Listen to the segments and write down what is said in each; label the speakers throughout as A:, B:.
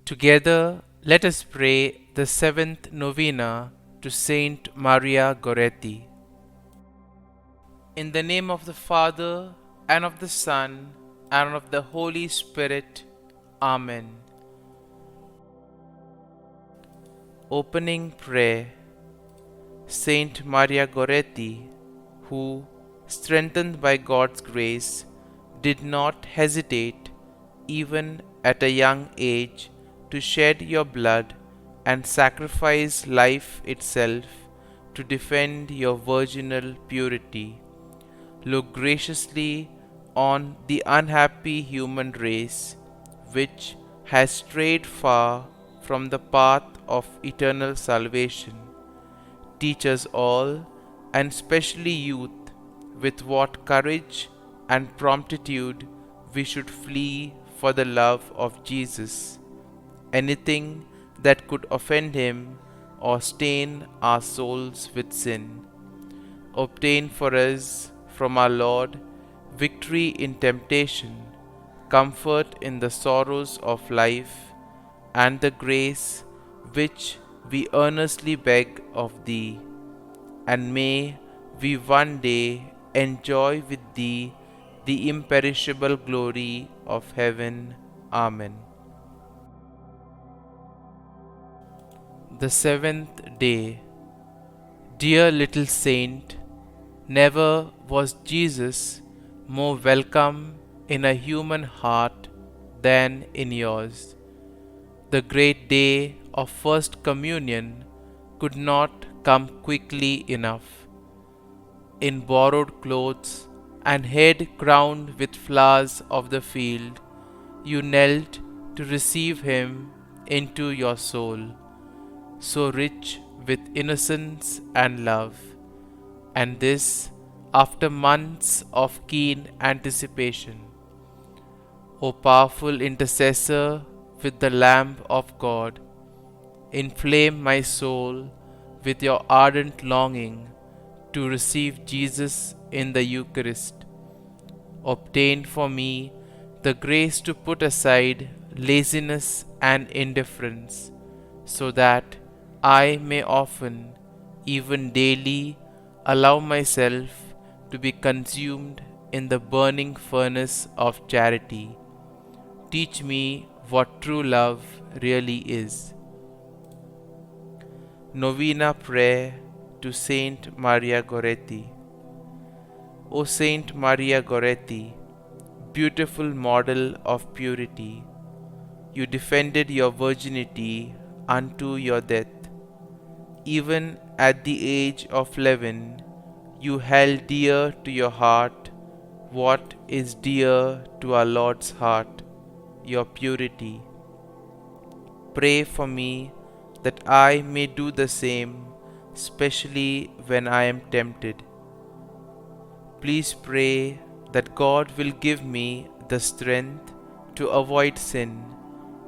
A: Together, let us pray the seventh novena to St Maria Goretti. In the name of the Father, and of the Son, and of the Holy Spirit. Amen. Opening Prayer. Saint Maria Goretti, who, strengthened by God's grace, did not hesitate, even at a young age, to shed your blood and sacrifice life itself to defend your virginal purity. Look graciously on the unhappy human race, which has strayed far from the path of eternal salvation. Teach us all, and especially youth, with what courage and promptitude we should flee for the love of Jesus. Anything that could offend him or stain our souls with sin. Obtain for us from our Lord victory in temptation, comfort in the sorrows of life, and the grace which we earnestly beg of Thee. And may we one day enjoy with Thee the imperishable glory of heaven. Amen. The seventh day. Dear little saint, never was Jesus more welcome in a human heart than in yours. The great day of First Communion could not come quickly enough. In borrowed clothes and head crowned with flowers of the field, you knelt to receive him into your soul, so rich with innocence and love, and this after months of keen anticipation. O powerful intercessor with the Lamb of God, inflame my soul with your ardent longing to receive Jesus in the Eucharist. Obtain for me the grace to put aside laziness and indifference, so that I may often, even daily, allow myself to be consumed in the burning furnace of charity. Teach me what true love really is. Novena Prayer to Saint Maria Goretti. O Saint Maria Goretti, beautiful model of purity, you defended your virginity unto your death. Even at the age of 11, you held dear to your heart what is dear to our Lord's heart, your purity. Pray for me that I may do the same, especially when I am tempted. Please pray that God will give me the strength to avoid sin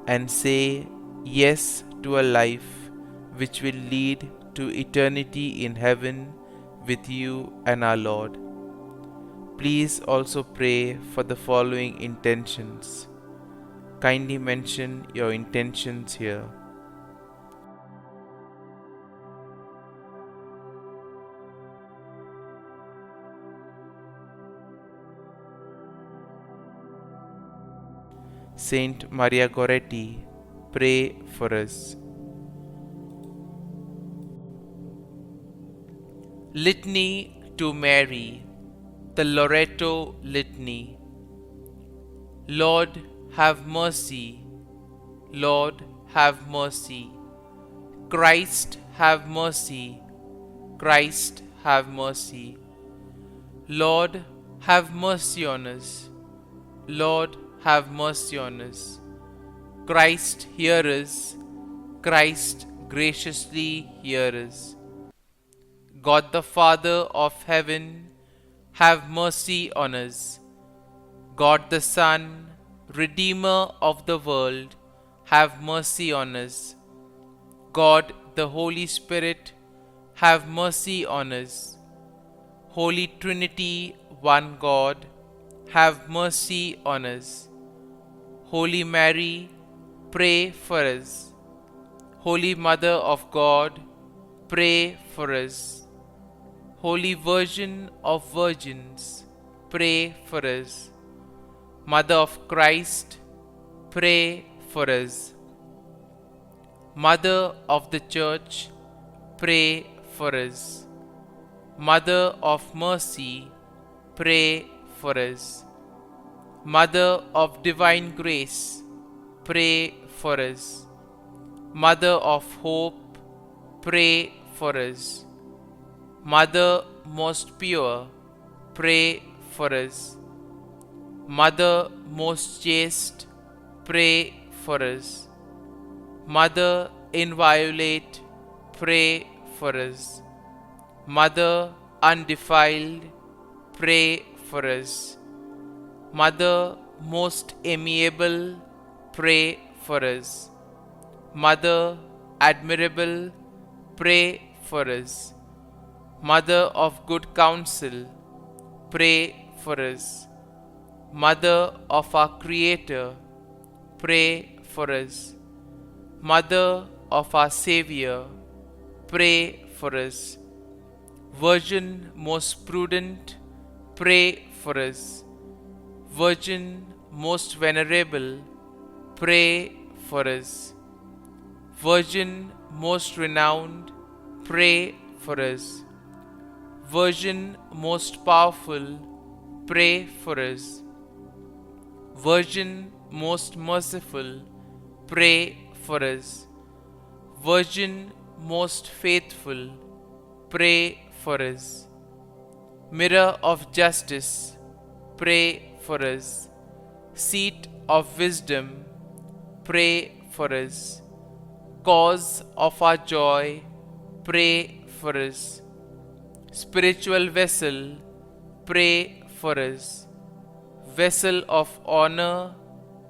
A: and say yes to a life which will lead to eternity in heaven with you and our Lord. Please also pray for the following intentions. Kindly mention your intentions here. Saint Maria Goretti, pray for us. Litany to Mary, the Loreto Litany. Lord, have mercy. Lord, have mercy. Christ, have mercy. Christ, have mercy. Lord, have mercy on us. Lord, have mercy on us. Christ, hear us. Christ, graciously hear us. God the Father of heaven, have mercy on us. God the Son, Redeemer of the world, have mercy on us. God the Holy Spirit, have mercy on us. Holy Trinity, one God, have mercy on us. Holy Mary, pray for us. Holy Mother of God, pray for us. Holy Virgin of Virgins, pray for us. Mother of Christ, pray for us. Mother of the Church, pray for us. Mother of Mercy, pray for us. Mother of Divine Grace, pray for us. Mother of Hope, pray for us. Mother most pure, pray for us. Mother most chaste, pray for us. Mother inviolate, pray for us. Mother undefiled, pray for us. Mother most amiable, pray for us. Mother admirable, pray for us. Mother of good counsel, pray for us. Mother of our Creator, pray for us. Mother of our Savior, pray for us. Virgin most prudent, pray for us. Virgin most venerable, pray for us. Virgin most renowned, pray for us. Virgin most powerful, pray for us. Virgin most merciful, pray for us. Virgin most faithful, pray for us. Mirror of justice, pray for us. Seat of wisdom, pray for us. Cause of our joy, pray for us. Spiritual vessel, pray for us. Vessel of honor,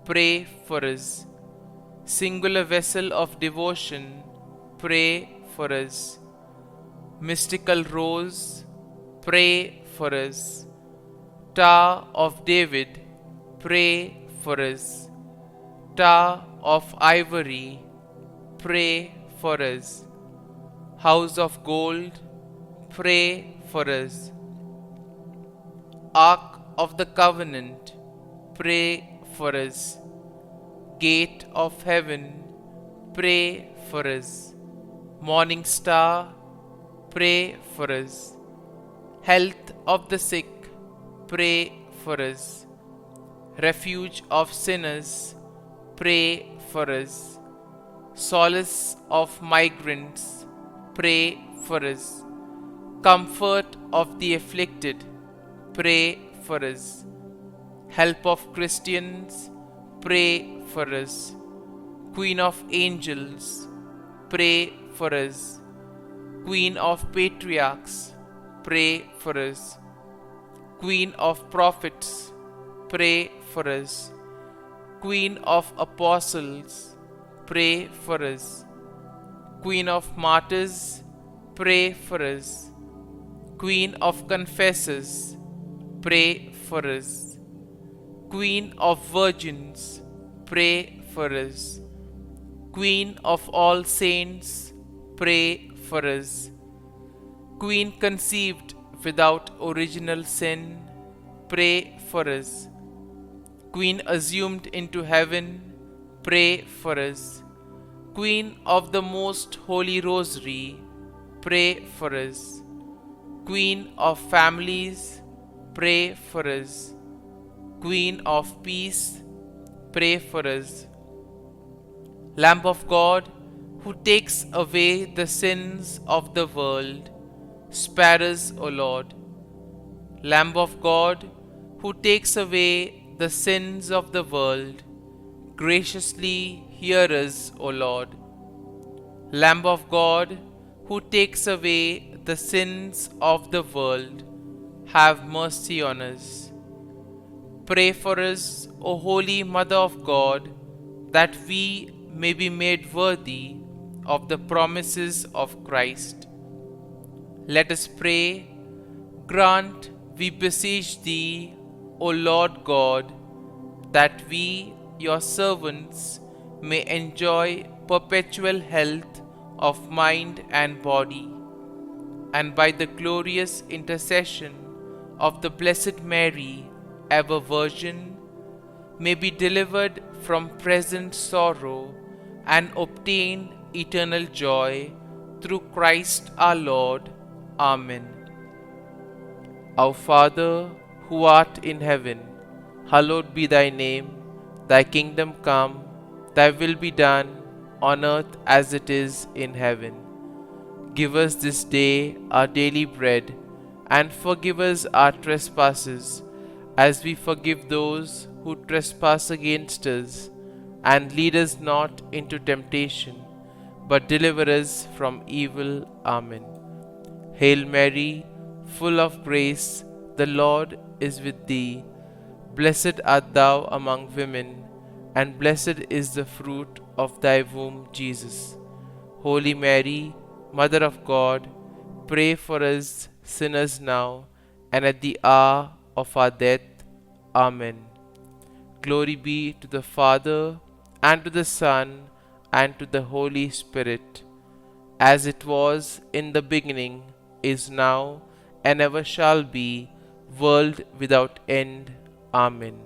A: pray for us. Singular vessel of devotion, pray for us. Mystical rose, pray for us. Tower of David, pray for us. Tower of ivory, pray for us. House of gold, pray for us. Ark of the covenant, pray for us. Gate of heaven, pray for us. Morning star, pray for us. Health of the sick, pray for us. Refuge of sinners, pray for us. Solace of migrants, pray for us. Comfort of the afflicted, pray for us. Help of Christians, pray for us. Queen of angels, pray for us. Queen of patriarchs, pray for us. Queen of prophets, pray for us. Queen of apostles, pray for us. Queen of martyrs, pray for us. Queen of confessors, pray for us. Queen of virgins, pray for us. Queen of all saints, pray for us. Queen conceived without original sin, pray for us. Queen assumed into heaven, pray for us. Queen of the Most Holy Rosary, pray for us. Queen of families, pray for us. Queen of peace, pray for us. Lamb of God, who takes away the sins of the world, spare us, O Lord. Lamb of God, who takes away the sins of the world, graciously hear us, O Lord. Lamb of God, who takes away the sins of the world, have mercy on us. Pray for us, O Holy Mother of God, that we may be made worthy of the promises of Christ. Let us pray. Grant, we beseech Thee, O Lord God, that we, your servants, may enjoy perpetual health of mind and body, and by the glorious intercession of the Blessed Mary, ever Virgin, may be delivered from present sorrow and obtain eternal joy through Christ our Lord. Amen. Our Father, who art in heaven, hallowed be thy name. Thy kingdom come, thy will be done, on earth as it is in heaven. Give us this day our daily bread, and forgive us our trespasses, as we forgive those who trespass against us. And lead us not into temptation, but deliver us from evil. Amen. Hail Mary, full of grace, the Lord is with thee. Blessed art thou among women, and blessed is the fruit of thy womb, Jesus. Holy Mary, Mother of God, pray for us sinners now and at the hour of our death. Amen. Glory be to the Father, and to the Son, and to the Holy Spirit, as it was in the beginning, is now, and ever shall be, world without end. Amen.